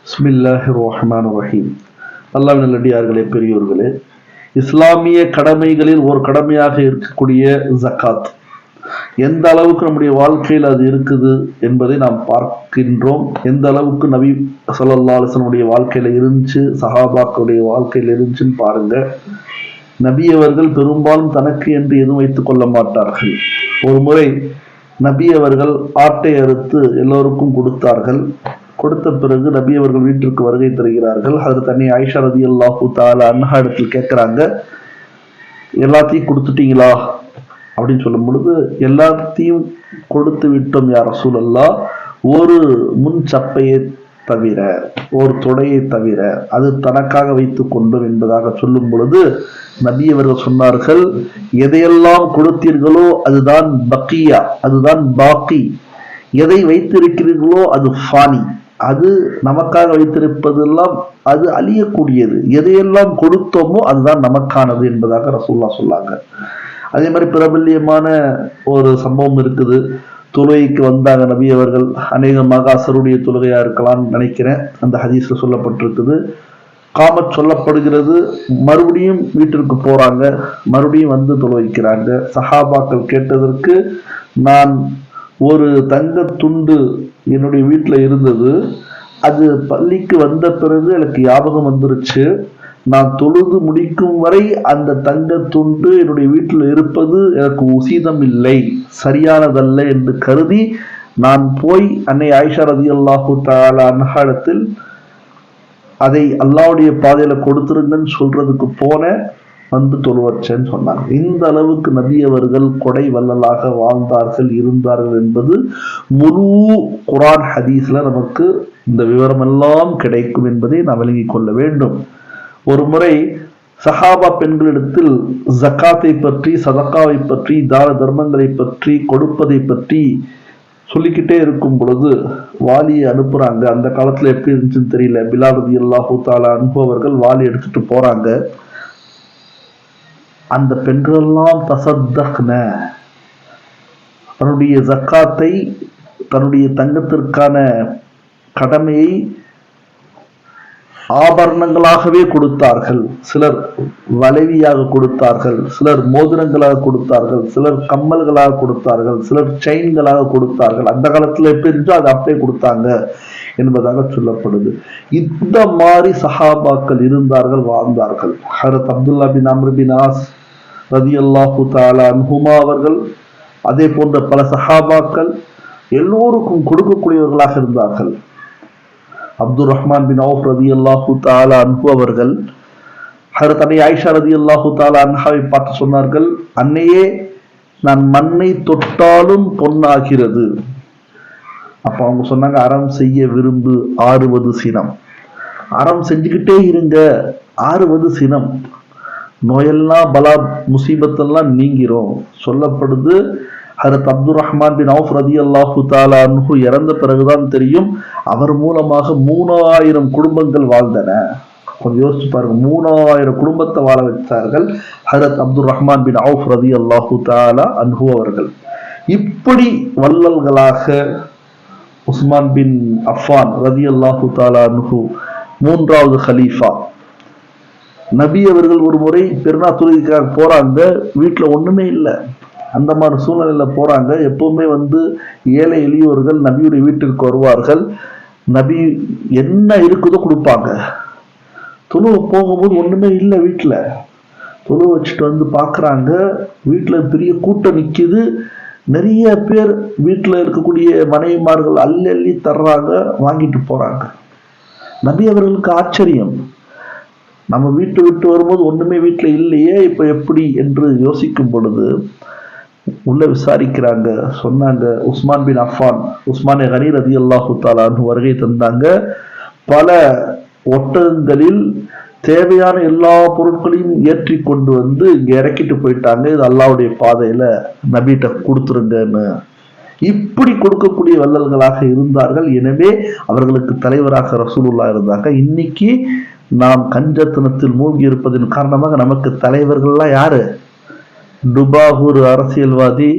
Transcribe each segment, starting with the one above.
பிஸ்மில்லாஹிர் ரஹ்மானிர் ரஹீம். அல்லாஹ்வின் நல்லடியார்களே, பெரியோர்களே, இஸ்லாமிய கடமைகளில் ஒரு கடமையாக இருக்கக்கூடிய ஜக்காத் எந்த அளவுக்கு நம்முடைய வாழ்க்கையில் அது இருக்குது என்பதை நாம் பார்க்கின்றோம். எந்த அளவுக்கு நபி ஸல்லல்லாஹு அலைஹி வஸல்லம் வாழ்க்கையில இருந்துச்சு, சஹாபாக்களுடைய வாழ்க்கையில் இருந்துச்சுன்னு பாருங்க. நபி அவர்கள் பெரும்பாலும் தனக்கு என்று எதுவும் வைத்துக் கொள்ள மாட்டார்கள். ஒரு முறை நபி அவர்கள் ஆட்டை அறுத்து எல்லோருக்கும் கொடுத்தார்கள். கொடுத்த பிறகு நபி அவர்கள் வீட்டிற்கு வருகை தருகிறார்கள். ஹஜ்ரத் அன்னி ஆயிஷா ரலியல்லாஹு தஆலா அன்ஹா இடத்தில் கேட்கிறாங்க, எல்லாத்தையும் கொடுத்துட்டீங்களா அப்படின்னு சொல்லும் பொழுது, எல்லாத்தையும் கொடுத்து விட்டோம் யா ரசூலல்லாஹ், ஒரு முன் சப்பையை தவிர, ஒரு தொடையை தவிர, அது தனக்காக வைத்துக் கொண்டோம் என்பதாக சொல்லும் பொழுது நபி அவர்கள் சொன்னார்கள், எதையெல்லாம் கொடுத்தீர்களோ அதுதான் பக்கியா, அதுதான் பாக்கி. எதை வைத்திருக்கிறீர்களோ அது ஃபானி, அது நமக்காக வைத்திருப்பதெல்லாம் அது அழியக்கூடியது. எதையெல்லாம் கொடுத்தோமோ அதுதான் நமக்கானது என்பதாக ரசூலுல்லாஹ் சொன்னாங்க. அதே மாதிரி பிரபல்யமான ஒரு சம்பவம் இருக்குது. தொழுகைக்கு வந்தாங்க நபி அவர்கள். அநேகமாக அசருடைய தொழுகையா இருக்கலாம்னு நினைக்கிறேன். அந்த ஹதீஸ்ல சொல்லப்பட்டிருக்குது. காமத் சொல்லப்படுகிறது. மறுபடியும் வீட்டிற்கு போறாங்க, மறுபடியும் வந்து தொழுகைக்கிறாங்க. சஹாபாக்கள் கேட்டதற்கு, நான் ஒரு தங்க துண்டு என்னுடைய வீட்டில் இருந்தது, அது பள்ளிக்கு வந்த பிறகு எனக்கு ஞாபகம் வந்துருச்சு, நான் தொழுது முடிக்கும் வரை அந்த தங்க துண்டு என்னுடைய வீட்டில் இருப்பது எனக்கு உசிதம் இல்லை, சரியானதல்ல என்று கருதி நான் போய் அன்னை ஆயிஷா ரலியல்லாஹு தஆலா அன்ஹா இடத்தில் அதை அல்லாஹ்வுடைய பாதையில கொடுத்துருங்கன்னு சொல்றதுக்கு போன, வந்து தொழுவச்சேன்னு சொன்னாங்க. இந்த அளவுக்கு நபி அவர்கள் கொடை வள்ளலாக வாழ்ந்தார்கள், இருந்தார்கள் என்பது முழு குர்ஆன் ஹதீஸ்ல நமக்கு இந்த விவரம் எல்லாம் கிடைக்கும் என்பதை நாம் விளங்கிக் கொள்ள வேண்டும். ஒரு முறை சஹாபா பெண்களிடத்தில் ஜக்காத்தை பற்றி, சதக்காவை பற்றி, தான தர்மங்களை பற்றி, கொடுப்பதை பற்றி சொல்லிக்கிட்டே இருக்கும் பொழுது வாலியை அனுப்புறாங்க. அந்த காலத்துல எப்படி இருந்துச்சுன்னு தெரியல. பிலால் ரலியல்லாஹு தஆலா அன்ஹு அவர்கள் வாலி எடுத்துட்டு போறாங்க. அந்த பெண்களெல்லாம் தசத்தக்ன, தன்னுடைய ஜக்காத்தை, தன்னுடைய தங்கத்திற்கான கடமையை ஆபரணங்களாகவே கொடுத்தார்கள். சிலர் வளைவியாக கொடுத்தார்கள், சிலர் மோதிரங்களாக கொடுத்தார்கள், சிலர் கம்மல்களாக கொடுத்தார்கள், சிலர் செயின்களாக கொடுத்தார்கள். அந்த காலத்துல எப்படி இருந்துச்சோ அதை அப்படியே கொடுத்தாங்க என்பதாக சொல்லப்படுது. இந்த மாதிரி சஹாபாக்கள் இருந்தார்கள், வாழ்ந்தார்கள். ஹஜ்ரத் அப்துல்லா பின் அம்ர் பின் ஆஸ் ரலியல்லாஹு தஆலா அன்ஹுமா அவர்கள், அதே போன்ற பல சஹாபாக்கள் எல்லோருக்கும் கொடுக்கக்கூடியவர்களாக இருந்தார்கள். அப்துல் ரஹ்மான் பின் அவுஃப் ரலியல்லாஹு தஆலா அன்ஹு அவர்கள் ஹஜ்ரத் அன்னை ஆயிஷா ரலியல்லாஹு தஆலா அன்ஹாவை பார்த்து சொன்னார்கள், அன்னையே, நான் மண்ணை தொட்டாலும் பொன்னாகிறது. அப்ப அவங்க சொன்னாங்க, அறம் செய்ய விரும்பு, ஆறுவது சினம். அறம் செஞ்சுக்கிட்டே இருங்க, ஆறுவது சினம். நோயெல்லாம், பலா முசீபத்தெல்லாம் நீங்கிறோம். சொல்லப்படுது, ஹஜ்ரத் அப்துல் ரஹ்மான் பின் அவுஃப் ரலியல்லாஹு தஆலா அன்ஹு இறந்த பிறகுதான் தெரியும், அவர் மூலமாக 3000 குடும்பங்கள் வாழ்ந்தன. கொஞ்சம் யோசிச்சு பாருங்க, 3000 குடும்பத்தை வாழ வச்சார்கள் ஹஜ்ரத் அப்துல் ரஹ்மான் பின் அவுஃப் ரலியல்லாஹு தஆலா அன்ஹு அவர்கள். இப்படி வள்ளல்களாக உஸ்மான் பின் அஃபான் ரலியல்லாஹு தஆலா அன்ஹு, 3வது ஹலீஃபா. நபி அவர்கள் ஒரு முறை பெருநா தொழுகைக்காக போறாங்க, வீட்டுல ஒண்ணுமே இல்லை. அந்த மாதிரி சூழ்நிலையில போறாங்க. எப்பவுமே ஏழை எளியோர்கள் நபியுடைய வீட்டிற்கு வருவார்கள். நபி என்ன இருக்குதோ கொடுப்பாங்க. தொழுவ போகும்போது ஒண்ணுமே இல்லை வீட்டுல. தொழுவ வச்சுட்டு பாக்குறாங்க, வீட்டுல பெரிய கூட்டம் நிக்குது. நிறைய பேர் வீட்டுல இருக்கக்கூடிய மனைவிமார்கள் அள்ளி அள்ளி தர்றாங்க, வாங்கிட்டு போறாங்க. நபி அவர்களுக்கு ஆச்சரியம், நம்ம வீட்டு விட்டு வரும்போது ஒண்ணுமே வீட்டுல இல்லையே, இப்ப எப்படி என்று யோசிக்கும் பொழுது உள்ள விசாரிக்கிறாங்க. சொன்னாங்க, உஸ்மான் பின் அஃபான், உஸ்மானே கனி ரலியல்லாஹு தஆலா அன்ஹு வருகை தந்தாங்க. பல ஒட்டகங்களில் தேவையான எல்லா பொருட்களையும் ஏற்றி கொண்டு இங்க இறக்கிட்டு போயிட்டாங்க. இது அல்லாஹ்வுடைய பாதையில நபிட்ட கொடுத்துருங்கன்னு. இப்படி கொடுக்கக்கூடிய வள்ளல்களாக இருந்தார்கள். எனவே அவர்களுக்கு தலைவராக ரசூலுல்லாஹ் இருந்தாங்க. இன்னைக்கு நாம் கஞ்சத்தனத்தில் மூழ்கி இருப்பதன் காரணமாக நமக்கு தலைவர்கள்லாம் யாரு? டுபாகூர் அரசியல்வாதி,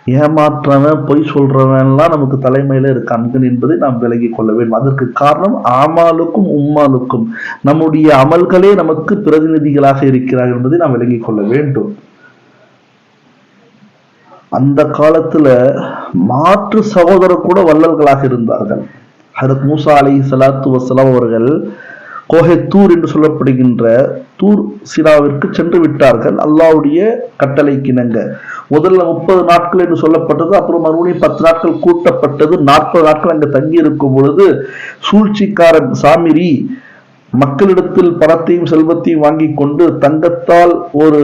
ஏமாற்றவன் பொய் சொல்றவன்லாம் நமக்கு தலைமையில இருக்கான்கள் என்பதை நாம் விலகி கொள்ள வேண்டும். அதற்கு காரணம் ஆமாலுக்கும் உம்மாலுக்கும் நம்முடைய அமல்களே நமக்கு பிரதிநிதிகளாக இருக்கிறார்கள் என்பதை நாம் விலகி கொள்ள வேண்டும். அந்த காலத்துல மாற்று சகோதரர் கூட வள்ளல்களாக இருந்தார்கள். ஹஜ்ரத் மூசா அலைஹிஸ்ஸலாத்து வஸ்ஸலாம் அவர்கள் கோஹே தூர் என்று சொல்லப்படுகின்ற தூர் சினாவிற்கு சென்று விட்டார்கள். அல்லாஹ்வுடைய கட்டளைக்கு இணங்க முதல்ல 30 நாட்கள் என்று சொல்லப்பட்டது. அப்புறம் மறுபடியும் 10 நாட்கள் கூட்டப்பட்டது. 40 நாட்கள் அங்க தங்கி இருக்கும் பொழுது சூழ்ச்சிக்காரன் சாமிரி மக்களிடத்தில் பணத்தையும் செல்வத்தையும் வாங்கி கொண்டு தங்கத்தால் ஒரு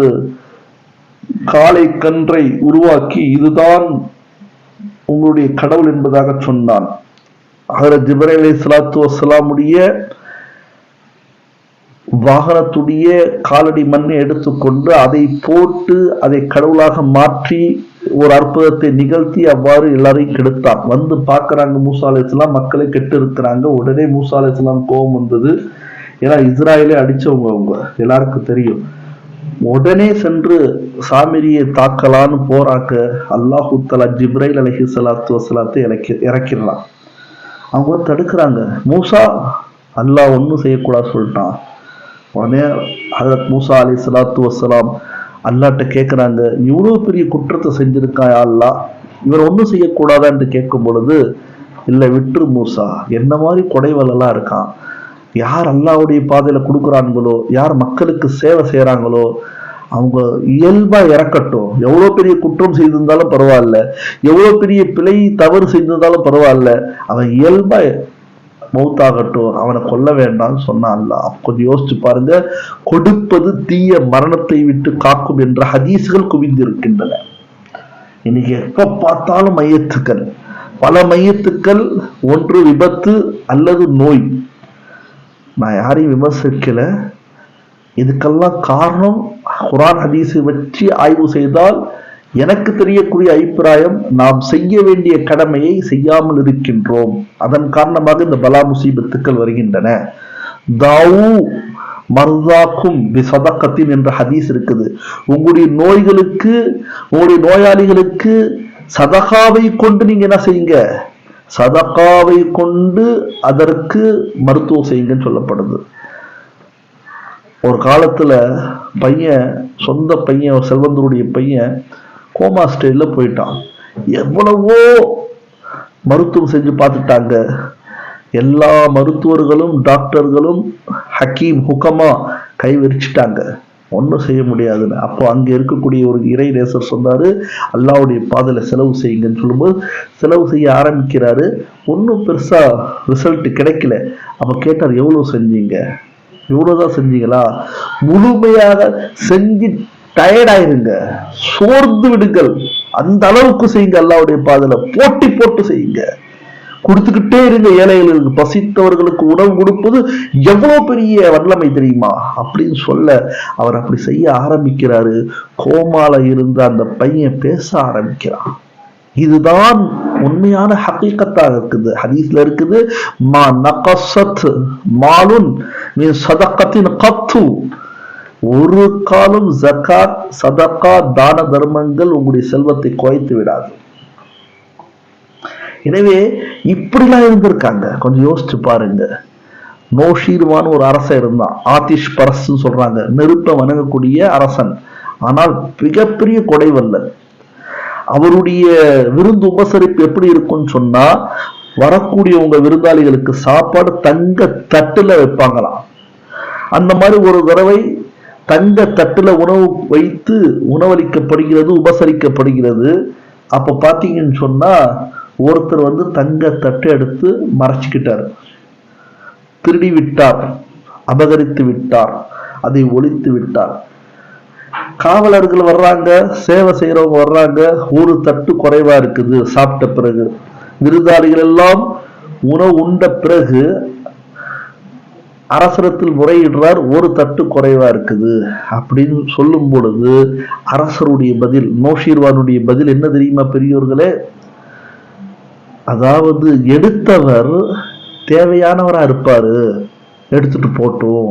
காளை கன்றை உருவாக்கி இதுதான் உங்களுடைய கடவுள் என்பதாக சொன்னான். ஹஜ்ரத் ஜிப்ரீல் அலைஹிஸ்ஸலாத்து வஸ்ஸலாமுடைய வாகனத்துடைய காலடி மண்ணை எடுத்துக்கொண்டு அதை போட்டு அதை கடவுளாக மாற்றி ஒரு அற்புதத்தை நிகழ்த்தி அவ்வாறு எல்லாரையும் கெடுத்தான். வந்து பார்க்கறாங்க மூசா அலைஹிஸ்ஸலாம் மக்களை கெட்டு இருக்கிறாங்க. உடனே மூசா அலைஹிஸ்ஸலாம் கோபம் வந்தது. ஏன்னா இஸ்ராயலை அடிச்சவங்க அவங்க எல்லாருக்கும் தெரியும். உடனே சென்று சாமிரியை தாக்கலான்னு போறாக்க அல்லாஹு தஆலா ஜிப்ரீல் அலைஹிஸ்ஸலாத்து வஸ்ஸலாத்தை இறக்கிடலாம். அவங்க தடுக்கிறாங்க. மூசா அல்லாஹ் ஒன்றும் செய்யக்கூடாது சொல்லிட்டான். உடனே ஹஜ்ரத் மூசா அலைஹிஸ்ஸலாத்து வஸ்ஸலாம் அல்லாஹ்ட்ட கேட்குறாங்க, இவ்வளோ பெரிய குற்றத்தை செஞ்சிருக்கான் அல்லாஹ், இவர் ஒன்றும் செய்யக்கூடாதான்னு கேட்கும் பொழுது, இல்லை விட்டுரு மூசா, என்ன மாதிரி கொடைவலெல்லாம் இருக்கான், யார் அல்லாஹ்வுடைய பாதையில கொடுக்குறாங்களோ, யார் மக்களுக்கு சேவை செய்யறாங்களோ அவங்க இயல்பா இறக்கட்டும். எவ்வளவு பெரிய குற்றம் செய்திருந்தாலும் பரவாயில்ல, எவ்வளவு பெரிய பிழை தவறு செய்திருந்தாலும் பரவாயில்ல, அவன் இயல்பா மௌத்தாகட்டும், அவனை கொல்ல வேண்டாம்னு சொன்னான். கொஞ்சம் யோசிச்சு பாருங்க. கொடுப்பது தீய மரணத்தை விட்டு காக்கும் என்ற ஹதீஸ்கள் குவிந்திருக்கின்றன. இன்னைக்கு எப்ப பார்த்தாலும் மையத்துக்கள், பல மையத்துக்கள், ஒன்று விபத்து அல்லது நோய். நான் யாரையும் விமர்சிக்கல. இதுக்கெல்லாம் காரணம் குர்ஆன் ஹதீஸை வச்சு ஆய்வு செய்தால் எனக்கு தெரியக்கூடிய அபிப்பிராயம், நாம் செய்ய வேண்டிய கடமையை செய்யாமல் இருக்கின்றோம். அதன் காரணமாக இந்த பலா முசீபத்துக்கள் வருகின்றன. தாவு மர்தாக்கும் பிசதகத்தின் என்ற ஹதீஸ் இருக்குது. உங்களுடைய நோய்களுக்கு, உங்களுடைய நோயாளிகளுக்கு சதகாவை கொண்டு நீங்க என்ன செய்யுங்க, சதகாவை கொண்டு அதற்கு மருத்துவம் செய்யுங்கன்னு சொல்லப்படுது. ஒரு காலத்துல பையன், சொந்த பையன், செல்வந்தருடைய பையன் கோமா ஸ்டேஜ்ல போயிட்டான். எவ்வளவோ மருத்துவம் செஞ்சு பார்த்துட்டாங்க. எல்லா மருத்துவர்களும் டாக்டர்களும் ஹக்கீம் ஹுக்கமா கை விரிச்சிட்டாங்க, ஒன்றும் செய்ய முடியாதுன்னு. அப்போ அங்கே இருக்கக்கூடிய ஒரு இறை நேசர் சொன்னாரு, அல்லாஹ்வுடைய பாதையில செலவு செய்யுங்கன்னு சொல்லும்போது செலவு செய்ய ஆரம்பிக்கிறாரு. ஒன்றும் பெருசா ரிசல்ட் கிடைக்கல. அப்ப கேட்டார், எவ்வளவு செஞ்சீங்க? இவ்வளவுதான் செஞ்சீங்களா? முழுமையாக செஞ்சு டயர்ட் ஆயிருங்க, சோர்ந்து விடுங்கள், அந்த அளவுக்கு செய்யுங்க. அல்லாஹ்வுடைய பாதையில போட்டி போட்டு செய்யுங்க, கொடுத்துக்கிட்டே இருங்க. ஏழைகளுக்கு, பசித்தவர்களுக்கு உணவு கொடுப்பது எவ்வளவு பெரிய வல்லமை தெரியுமா அப்படின்னு சொல்ல அவர் அப்படி செய்ய ஆரம்பிக்கிறாரு. கோமால இருந்த அந்த பையன் பேச ஆரம்பிக்கிறான். இதுதான் உண்மையான ஹகீகத்தாக இருக்குது. ஹதீஸ்ல இருக்குது, மா நகஸத் மாலுன் மின் ஸதகத்தின் கத்து, ஒரு காலம் ஜகாத், சதகா, தான தர்மங்கள் உங்களுடைய செல்வத்தை குறைத்து விடாது. எனவே இப்படிலாம் இருந்திருக்காங்க. கொஞ்சம் யோசிச்சு பாருங்க. நோஷீர்வான் ஒரு அரசன் இருந்தான். ஆதிஷ் பரஸ் சொல்றாங்க, நெருப்பை வணங்கக்கூடிய அரசன். ஆனால் மிகப்பெரிய கொடைவல்லன். அவருடைய விருந்து உபசரிப்பு எப்படி இருக்கும்னு சொன்னா, வரக்கூடியவங்க விருந்தாளிகளுக்கு சாப்பாடு தங்க தட்டுல வைப்பாங்களாம். அந்த மாதிரி ஒரு தடவை தங்க தட்டுல உணவு வைத்து உணவளிக்கப்படுகிறது, உபசரிக்கப்படுகிறது. அப்ப பாத்தீங்கன்னு சொன்னா, ஒருத்தர் வந்து தங்க தட்டை எடுத்து மறைச்சுக்கிட்டார், திருடி விட்டார், அபகரித்து விட்டார், அதை ஒழித்து விட்டார். காவலர்கள் வர்றாங்க, சேவை செய்யறவங்க வர்றாங்க, ஒரு தட்டு குறைவா இருக்குது. சாப்பிட்ட பிறகு விருந்தாளிகள் எல்லாம் உணவு உண்ட பிறகு அரசரத்தில் முறையிடுறார், ஒரு தட்டு குறைவா இருக்குது அப்படின்னு சொல்லும் பொழுது அரசருடைய பதில், நோஷீர்வானுடைய பதில் என்ன தெரியுமா பெரியோர்களே? அதாவது எடுத்தவர் தேவையானவரா இருப்பாரு, எடுத்துட்டு போட்டும்.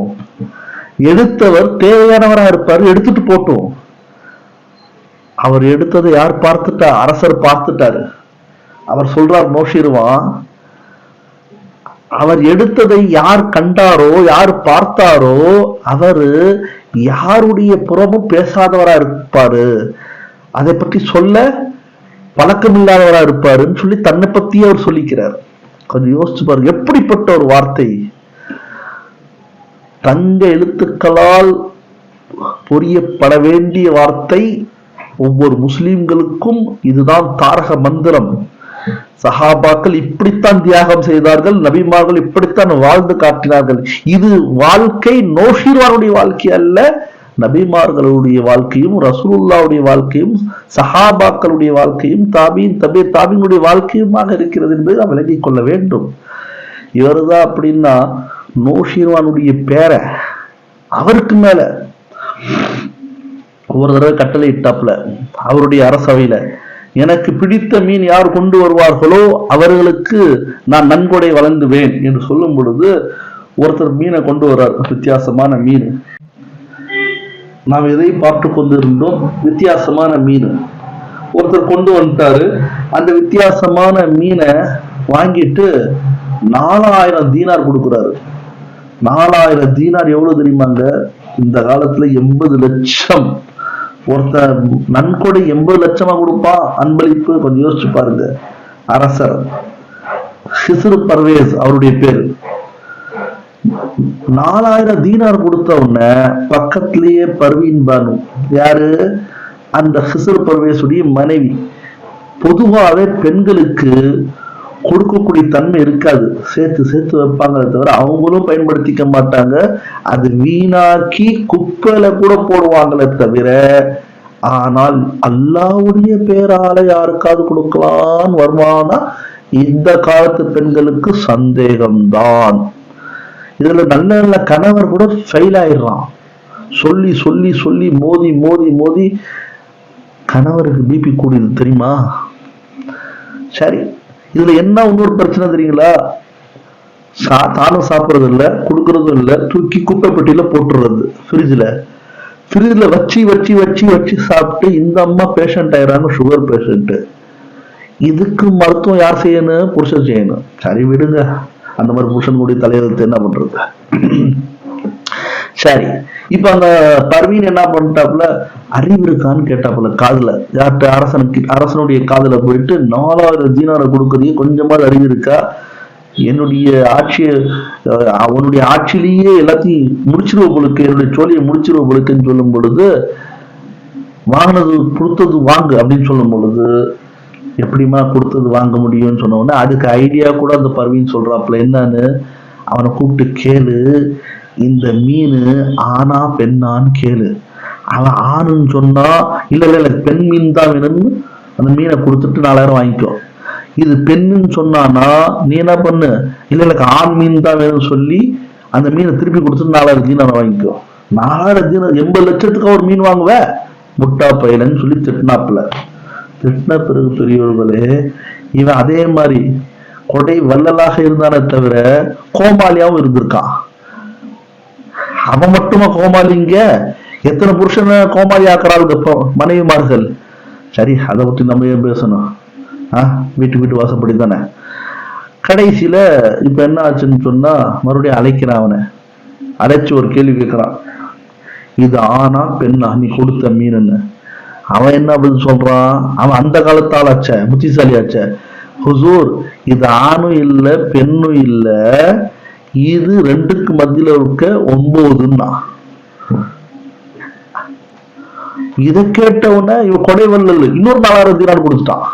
எடுத்தவர் தேவையானவரா இருப்பாரு, எடுத்துட்டு போட்டும். அவர் எடுத்ததை யார் பார்த்துட்டா? அரசர் பார்த்துட்டாரு. அவர் சொல்றார் நோஷிருவான், அவர் எடுத்ததை யார் கண்டாரோ யார் பார்த்தாரோ அவரு யாருடைய புறமும் பேசாதவரா இருப்பாரு, அதை பற்றி சொல்ல பழக்கமில்லாதவரா இருப்பாருன்னு சொல்லி தன்னை பத்தியே அவர் சொல்லிக்கிறார். கொஞ்சம் யோசிச்சு பாருங்க, எப்படிப்பட்ட ஒரு வார்த்தை! தங்க எழுத்துக்களால் புரியப்பட வேண்டிய வார்த்தை. ஒவ்வொரு முஸ்லிம்களுக்கும் இதுதான் தாரக மந்திரம். சஹாபாக்கள் இப்படித்தான் தியாகம் செய்தார்கள், நபிமார்கள் இப்படித்தான் வாழ்ந்து காட்டினார்கள். இது வாழ்க்கை நோஷிர்வானுடைய வாழ்க்கை அல்ல, நபிமார்களுடைய வாழ்க்கையும் ரசூலுல்லாஹ்வுடைய வாழ்க்கையும் சஹாபாக்களுடைய வாழ்க்கையும் தாபீனுடைய வாழ்க்கையுமாக இருக்கிறது என்பதை நாம் விளங்கிக் கொள்ள வேண்டும். இவர்தான் அப்படின்னா நோஷிர்வானுடைய பேரை அவருக்கு மேல ஒவ்வொரு தடவை கட்டளை இட்டாப்ல அவருடைய அரசவையில, எனக்கு பிடித்த மீன் யார் கொண்டு வருவார்களோ அவர்களுக்கு நான் நன்கொடை வழங்குவேன் என்று சொல்லும் பொழுது ஒருத்தர் மீனை கொண்டு வர்றார், வித்தியாசமான மீன். நாம் எதை பார்த்து கொண்டிருந்தோம்? வித்தியாசமான மீன் ஒருத்தர் கொண்டு வந்துட்டாரு. அந்த வித்தியாசமான மீனை வாங்கிட்டு 4000 தீனார் கொடுக்குறாரு. 4000 தீனார் எவ்வளவு தெரியுமாங்க? இந்த காலத்துல 80 லட்சம். ஒருத்தர் நன்கொடை 80 லட்சமா கொடுப்பான் அன்பளிப்பு. கொஞ்சம் யோசிச்சு பாருங்க. அரசர் ஹிஸ்ரு பர்வேஸ் அவருடைய பேரு. 4000 தீனார் கொடுத்த உடனே பக்கத்திலேயே பர்வீன் பானு, யாரு? அந்த ஹிஸ்ரு பர்வேஸுடைய மனைவி. பொதுவாகவே பெண்களுக்கு கொடுக்கக்கூடிய தன்மை இருக்காது, சேர்த்து சேர்த்து வைப்பாங்களே தவிர அவங்களும் பயன்படுத்திக்க மாட்டாங்க. அது வீணாக்கி குப்பையில கூட போடுவாங்களே தவிர, ஆனால் அல்லாஹ்வுடைய பேரால யாருக்காவது கொடுக்கலான்னு வருமானா இந்த காலத்து பெண்களுக்கு சந்தேகம்தான். இதுல நல்ல நல்ல கணவர் கூட ஃபெயில் ஆயிடுறான். சொல்லி சொல்லி சொல்லி மோதி மோதி மோதி கணவருக்கு பிபி கூடியது தெரியுமா? சரி, இதுல என்ன இன்னொரு பிரச்சனை தெரியுங்களா? தானும் சாப்பிடுறது இல்ல, கொடுக்கறதும் இல்ல, தூக்கி குப்பை பெட்டியில போட்டுறது. ஃப்ரிட்ஜ்ல வச்சு வச்சு வச்சு வச்சு சாப்பிட்டு இந்த அம்மா பேஷண்ட் ஆயிடுறாங்க, சுகர் பேஷண்ட். இதுக்கு மருத்துவம் யார் செய்யணும்? புருஷன் செய்யணும். சரி விடுங்க, அந்த மாதிரி புருஷன் கூடிய தலையெழுத்து என்ன பண்றது? சரி, இப்ப அந்த பர்வீன் என்ன பண்ணிட்டாப்புல, அறிவு இருக்கான்னு கேட்டாப்புல காதுல. யார்கிட்ட? அரசனுடைய காதுல போயிட்டு 4000 தீனாரை கொடுக்கறீங்க, கொஞ்சமாவது அறிவு இருக்கா? என்னுடைய ஆட்சியை அவனுடைய ஆட்சியிலேயே எல்லாத்தையும் முடிச்சிருவ பொழுக்கு, என்னுடைய சோழியை முடிச்சிருவ பொழுக்குன்னு சொல்லும் பொழுது, வாங்கினது கொடுத்தது வாங்கு அப்படின்னு சொல்லும் பொழுது, எப்படிமா கொடுத்தது வாங்க முடியும்னு சொன்ன உடனே அதுக்கு ஐடியா கூட அந்த பர்வீன் சொல்றாப்புல. என்னன்னு அவனை கூப்பிட்டு கேளு, இந்த மீன் ஆனா பெண்ணான்னு கேளு. அவன் ஆணுன்னு சொன்னா இல்ல இல்ல எனக்கு பெண் மீன் தான் வேணும்னு அந்த மீனை கொடுத்துட்டு 4000 வாங்கிக்கோ. இது பெண்ணுன்னு சொன்னானா நீ என்ன பண்ணு, இல்ல எனக்கு ஆண் மீன் தான் வேணும்னு சொல்லி அந்த மீனை திருப்பி கொடுத்துட்டு 4000 தீனாரை வாங்கிக்கோ. 4000 தீனார் 80 லட்சத்துக்கு ஒரு மீன் வாங்குவ, முட்டா பயிலன்னு சொல்லி திட்டினாப்புல. திட்டின பிறகு பெரியவர்களே, இவன் அதே மாதிரி கொடை வள்ளலாக இருந்தானே தவிர கோமாளியாவும் இருந்திருக்கான். அவன் மட்டுமா கோமாளிங்க? எத்தனை புருஷனை கோமாளி ஆக்குறாங்க மனைவிமார்கள். சரி, அதை பத்தி நம்ம ஏன் பேசணும்? வீட்டு வாசப்படி தானே. கடைசியில இப்ப என்ன ஆச்சுன்னு சொன்னா, மறுபடியும் அழைக்கிறான். அவனை அழைச்சு ஒரு கேள்வி கேட்கிறான், இது ஆனா பெண்ணா நீ கொடுத்த மீனுன்னு. அவன் என்ன பதில் சொல்றான்? அவன் அந்த காலத்தால் ஆச்ச, புத்திசாலி ஆச்ச. ஹுசூர், இது ஆணும் இல்ல பெண்ணும் இல்ல, இது ரெண்டுக்கு மத்தியில இருக்க 9ன்னா. இதை கேட்டவுடனே இவன் கொடை வல்லல் இன்னொரு 4000 தீனார் கொடுத்துட்டான்.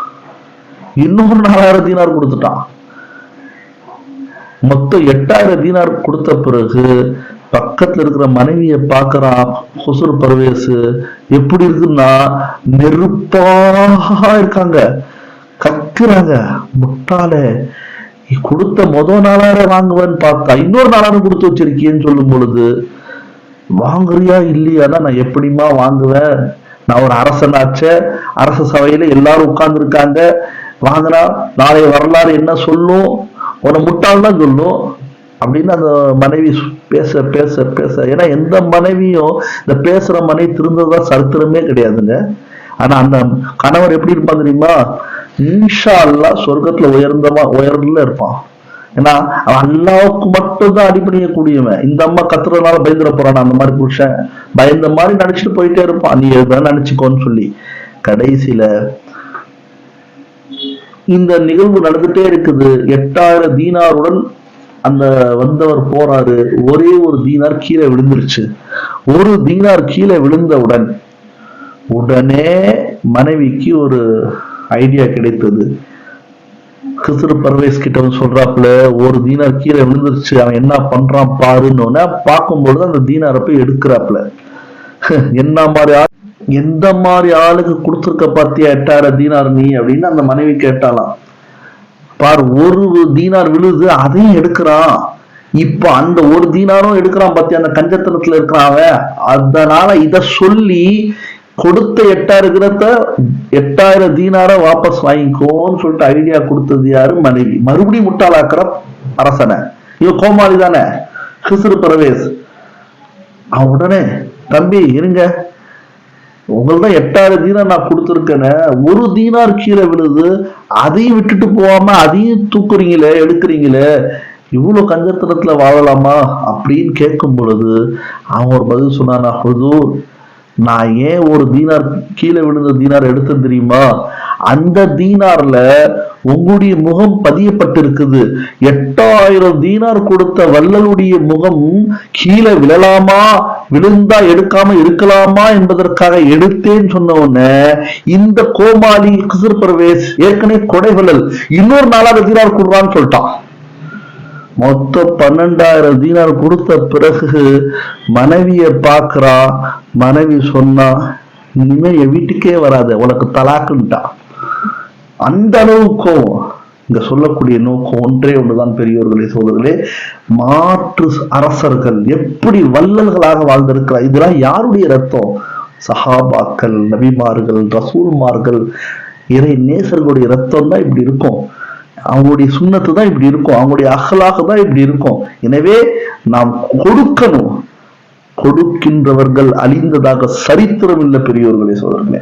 மொத்தம் 8000 தீனார் கொடுத்த பிறகு பக்கத்துல இருக்கிற மனைவியை பாக்குறான் ஹுசூர் பர்வேஸ். எப்படி இருக்குன்னா நெருப்பா இருக்காங்க, கக்குறாங்க. முட்டாளே, கொடுத்த 4000 வாங்குவேன்னு பார்த்தா இன்னொரு 4000 கொடுத்து வச்சிருக்கேன்னு சொல்லும் பொழுது, வாங்குறியா இல்லையானா நான் எப்படிமா வாங்குவேன்? நான் ஒரு அரசனாச்ச, அரச சபையில எல்லாரும் உட்கார்ந்து இருக்காங்க. வாங்கினா நாளைய வரலாறு என்ன சொல்லும்? உன முட்டாள் தான் சொல்லும் அப்படின்னு அந்த மனைவி பேச பேச பேச. ஏன்னா எந்த மனைவியும் இந்த பேசுற மனைவி திருந்ததா சரித்திரமே கிடையாதுங்க. ஆனா அந்த கணவர் எப்படி இருப்பான் தெரியுமா? இன்ஷா அல்லாஹ் சொர்க்கத்துல உயர்ந்துல இருப்பான். ஏன்னா அவன் அல்லாவுக்கு மட்டும்தான் அடிபணியக்கூடியவன். இந்த அம்மா கத்துறதுனால பயந்துட போறான் அந்த மாதிரி புருஷன், பயந்த மாதிரி நினைச்சிட்டு போயிட்டே இருப்பான், நீ எதுதான் நினைச்சுக்கோன்னு சொல்லி. கடைசியில இந்த நிகழ்வு நடந்துட்டே இருக்குது. 8000 தீனாருடன் அந்த வந்தவர் போறாரு. ஒரே ஒரு தீனார் கீழே விழுந்துருச்சு. ஒரு தீனார் கீழே விழுந்தவுடன் உடனே மனைவிக்கு ஒரு ஐடியா கிடைத்தது. கிஸ்ரு பர்வேஸ் கிட்ட வந்து சொல்றாப்புல, ஒரு தீனார் கீழே விழுந்துருச்சு, அவன் என்ன பண்றான் பாருன்னு. பார்க்கும்பொழுது அந்த தீனாரை போய் எடுக்கிறாப்புல. என்ன மாதிரி எந்த மாதிரி ஆளுக்கு கொடுத்துருக்க பாத்தியா 8000 தீனார் நீ அப்படின்னு அந்த மனைவி கேட்டாலாம். பார், ஒரு தீனார் விழுது, அதையும் எடுக்கிறான். இப்ப அந்த ஒரு தீனாரும் எடுக்கிறான் பாத்தியா, அந்த கஞ்சத்தனத்துல இருக்கிறான். அதனால இத சொல்லி கொடுத்த 8000 தீனார வாபஸ் வாங்கிக்கோன்னு சொல்லிட்டு ஐடியா கொடுத்தது யாரு? மனைவி. மறுபடியும் முட்டாளாக்குற அரசனை. இவன் கோமாளி தானே கிஸ்ரு பர்வேஸ். அவன் உடனே, தம்பி இருங்க, உங்கள்தான் 8000 தீனார் நான் கொடுத்துருக்கேன்னு, ஒரு தீனார் கீழே விழுது, அதையும் விட்டுட்டு போகாம அதையும் தூக்குறீங்களே, எடுக்கிறீங்களே, இவ்வளவு கஞ்சத்தனத்துல வாழலாமா அப்படின்னு கேட்கும் பொழுது அவன் ஒரு பதில் சொன்னானா, ஹுதூர், நான் ஏன் ஒரு தீனார் கீழே விழுந்த தீனார் எடுத்தேன் தெரியுமா? அந்த தீனார்ல உங்களுடைய முகம் பதியப்பட்டிருக்குது. 8000 தீனார் கொடுத்த வள்ளலுடைய முகம் கீழே விழலாமா, விழுந்தா எடுக்காம இருக்கலாமா என்பதற்காக எடுத்தேன்னு சொன்ன உடனே இந்த கோமாளி கிஸ்ரு பர்வேஸ் ஏற்கனவே கொடை வள்ளல் இன்னொரு 4000 தீனார் கொடுறான்னு சொல்லிட்டான். மொத்தம் 12000 தீனார் கொடுத்த பிறகு மனைவிய பாக்குறா. மனைவி சொன்னா, இனிமே என் வீட்டுக்கே வராத, உனக்கு தலாக்குன்ட்டா. அந்த அளவுக்கும் இங்க சொல்லக்கூடிய நோக்கம் ஒன்றே ஒன்றுதான் பெரியோர்களே, சோதர்களே. மாற்று அரசர்கள் எப்படி வள்ளல்களாக வாழ்ந்திருக்கிறார். இதெல்லாம் யாருடைய ரத்தம்? சஹாபாக்கள், நபிமார்கள், ரசூல்மார்கள், இறை நேசர்களுடைய ரத்தம் தான் இப்படி இருக்கும். அவங்களுடைய சுண்ணத்து தான் இப்படி இருக்கும். அவங்களுடைய அகலாக தான் இப்படி இருக்கும். எனவே நாம் கொடுக்கணும். கொடுக்கின்றவர்கள் அழிந்ததாக சரித்திரம் இல்லை பெரியோர்களே, சோதர்களே.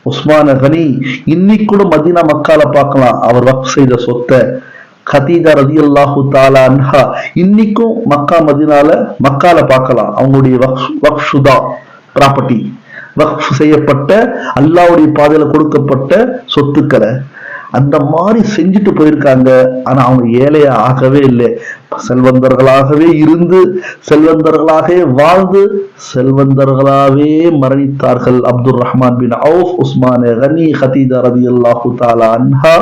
உஸ்மான கனி இன்னைக்கு கூட மதீனா மக்கால பார்க்கலாம். அவர் வக்ஃப் செய்த சொத்தை கதீஜா ரலியல்லாஹு தஆலா அன்ஹா இன்னைக்கும் மக்கா மதீனால மக்கால பார்க்கலாம். அவங்களுடைய வக்ஃப் சுதா ப்ராப்பர்ட்டி, வக்ஃப் செய்யப்பட்ட அல்லாஹ்வுடைய பாதையில கொடுக்கப்பட்ட சொத்துக்களை அந்த மாதிரி செஞ்சுட்டு போயிருக்காங்க. ஆனா அவங்க ஏழையா ஆகவே இல்லை. செல்வந்தர்களாகவே இருந்து, செல்வந்தர்களாகவே வாழ்ந்து, செல்வந்தர்களாகவே மரணித்தார்கள். அப்துல் ரஹ்மான் பின் அவுஃப், உஸ்மானே கனி, கதீஜா ரலியல்லாஹு தஆலா அன்ஹா,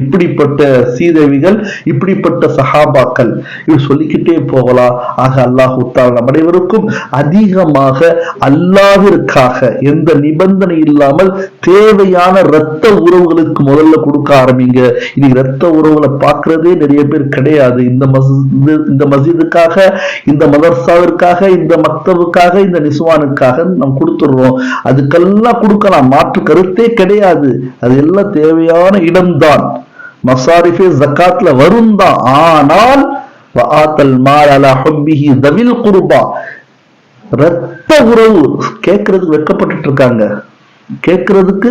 இப்படிப்பட்ட சீதேவிகள், இப்படிப்பட்ட சஹாபாக்கள், இது சொல்லிக்கிட்டே போகலாம். ஆக அல்லாஹு தஆலா நம் அனைவருக்கும் அதிகமாக அல்லாஹ்விற்காக எந்த நிபந்தனை இல்லாமல் தேவையான இரத்த உறவுகளுக்கு முதல்ல கொடுக்க ஆரம்பிங்க. இன்னைக்கு இரத்த உறவுகளை பார்க்கறதே நிறைய பேர் கிடையாது. இந்த மஸ்ஜிதுக்காக, இந்த மதர்சாவிற்காக, இந்த மக்தபுக்காக, இந்த நிஸ்வானுக்காக நாம் கொடுத்துடுறோம். அதுக்கெல்லாம் கொடுக்கலாம், மாற்று கருத்தே கிடையாது. அது எல்லாம் தேவையான இடம்தான், மசாரிஃபே ஜக்காத்ல வரும் தான். ஆனால் வஆத்தல் மால் அலா ஹுப்பிஹி தவில் குர்பா, இரத்த உறவு கேட்கறதுக்கு வெட்கப்பட்டு இருக்காங்க. கேட்கறதுக்கு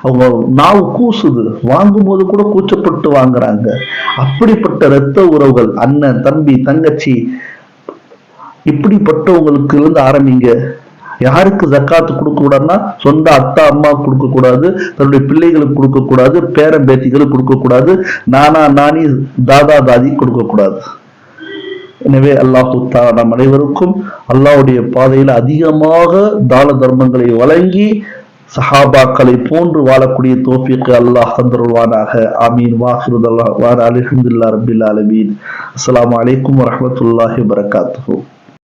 அவங்க நாவு கூசுது, வாங்கும் போது கூட கூச்சப்பட்டு வாங்குறாங்க. அப்படிப்பட்ட இரத்த உறவுகள், அண்ணன், தம்பி, தங்கச்சி, இப்படிப்பட்டவங்களுக்கு இருந்து ஆரம்பிங்க. யாருக்கு ஜக்காத்து கொடுக்க கூடாதுன்னா, சொந்த அத்தா அம்மா கொடுக்க கூடாது, தன்னுடைய பிள்ளைகளுக்கு கொடுக்க கூடாது, பேரன் பேத்திகளுக்கு கொடுக்க கூடாது, நானா நானி தாதா தாதி கொடுக்க கூடாது. எனவே அல்லாஹு தஆலா நம் அனைவருக்கும் அல்லாஹ்வுடைய பாதையில் அதிகமாக தான தர்மங்களை வழங்கி சஹாபாக்களை போன்று வாழக்கூடிய தௌஃபீக் அல்லாஹ் தந்தருள்வானாக. ஆமீன். வாஹிரு தஅவானா அல்ஹம்துலில்லாஹி ரப்பில் ஆலமீன். அஸ்ஸலாமு அலைக்கும் வரஹ்மத்துல்லாஹி வபரகாத்துஹு.